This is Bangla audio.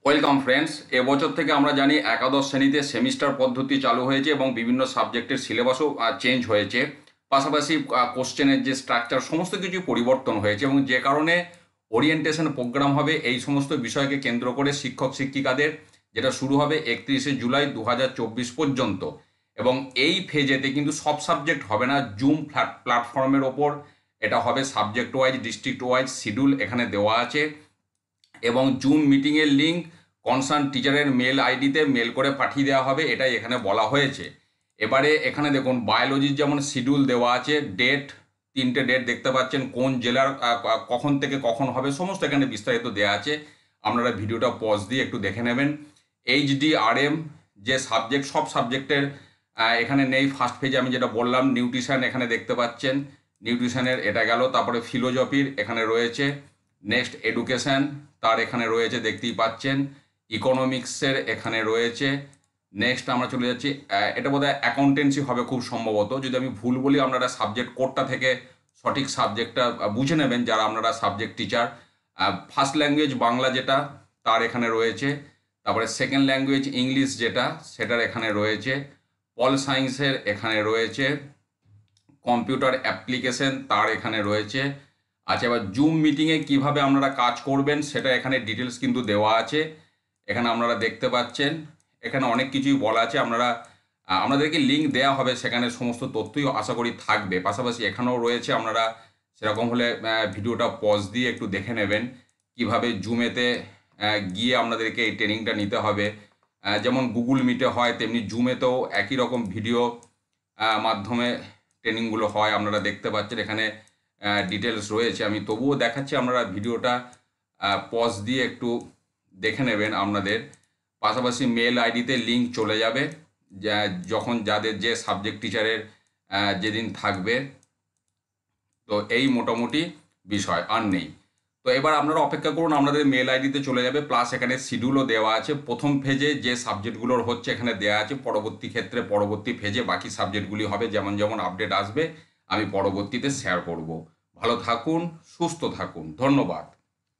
Welcome friends. এবছর থেকে আমরা জানি একাদশ শ্রেণীতে সেমিস্টার পদ্ধতি চালু হয়েছে এবং বিভিন্ন সাবজেক্টের সিলেবাসও চেঞ্জ হয়েছে। পাশাপাশি কোশ্চেনের যে স্ট্রাকচার সমস্ত কিছু পরিবর্তন হয়েছে এবং যে কারণে ওরিয়েন্টেশন প্রোগ্রাম হবে এই সমস্ত বিষয়কে কেন্দ্র করে শিক্ষক শিক্ষিকাদের, যেটা শুরু হবে 31শে জুলাই 2024 পর্যন্ত। এবং এই ফেজেতে কিন্তু সব সাবজেক্ট হবে না, জুম প্ল্যাটফর্মের ওপর এটা হবে subject wise, district wise schedule এখানে দেওয়া আছে। এবং জুম মিটিংয়ের লিঙ্ক কনসার্ন টিচারের মেল আইডিতে মেল করে পাঠিয়ে দেওয়া হবে, এটাই এখানে বলা হয়েছে। এবারে এখানে দেখুন বায়োলজির যেমন শিডিউল দেওয়া আছে, ডেট 3টে ডেট দেখতে পাচ্ছেন, কোন জেলার কখন থেকে কখন হবে সমস্ত এখানে বিস্তারিত দেওয়া আছে। আপনারা ভিডিওটা পজ দিয়ে একটু দেখে নেবেন। HDRM যে সাবজেক্ট, সব সাবজেক্টের এখানে নেই। ফার্স্ট পেজে আমি যেটা বললাম নিউট্রিশন এখানে দেখতে পাচ্ছেন, নিউট্রিশনের এটা গেল। তারপরে ফিলোজফির এখানে রয়েছে, নেক্সট এডুকেশন তার এখানে রয়েছে দেখতেই পাচ্ছেন, ইকোনমিক্সের এখানে রয়েছে। নেক্সট আমরা চলে যাচ্ছি, এটা বোধহয় অ্যাকাউন্টেন্সি হবে খুব সম্ভবত, যদি আমি ভুল বলি আপনারা সাবজেক্ট কোডটা থেকে সঠিক সাবজেক্টটা বুঝে নেবেন যারা আপনারা subject teacher. First language Bangla যেটা তার এখানে রয়েছে, তারপরে সেকেন্ড ল্যাঙ্গুয়েজ ইংলিশ যেটা সেটার এখানে রয়েছে, পল সায়েন্সের এখানে রয়েছে, কম্পিউটার অ্যাপ্লিকেশন তার এখানে রয়েছে। আচ্ছা, এবার জুম মিটিংয়ে কিভাবে আপনারা কাজ করবেন সেটা এখানে ডিটেলস কিন্তু দেওয়া আছে, এখানে আপনারা দেখতে পাচ্ছেন। এখানে অনেক কিছুই বলা আছে, আপনাদেরকে লিঙ্ক দেওয়া হবে, সেখানে সমস্ত তথ্যই আশা করি থাকবে। পাশাপাশি এখানেও রয়েছে, আপনারা সেরকম হলে ভিডিওটা পজ দিয়ে একটু দেখে নেবেন কিভাবে জুমেতে গিয়ে আপনাদেরকে এই ট্রেনিংটা নিতে হবে। যেমন গুগল মিটে হয় তেমনি জুমেতেও একই রকম ভিডিও মাধ্যমে ট্রেনিংগুলো হয়, আপনারা দেখতে পাচ্ছেন এখানে ডিটেলস রয়েছে। আমি তবুও দেখাচ্ছি, আপনারা ভিডিওটা পজ দিয়ে একটু দেখে নেবেন আপনাদের। পাশাপাশি মেল আইডিতে লিঙ্ক চলে যাবে যখন যাদের যে সাবজেক্ট টিচারের যেদিন থাকবে। তো এই মোটামুটি বিষয়, আর নেই। তো এবার আপনারা অপেক্ষা করুন, আপনাদের মেল আইডিতে চলে যাবে, প্লাস এখানে শিডিউলও দেওয়া আছে। প্রথম ফেজে যে সাবজেক্টগুলোর হচ্ছে এখানে দেওয়া আছে, পরবর্তী ক্ষেত্রে পরবর্তী ফেজে বাকি সাবজেক্টগুলি হবে, যেমন যেমন আপডেট আসবে আমি পরবর্তীতে শেয়ার করব। ভালো থাকুন, সুস্থ থাকুন, ধন্যবাদ।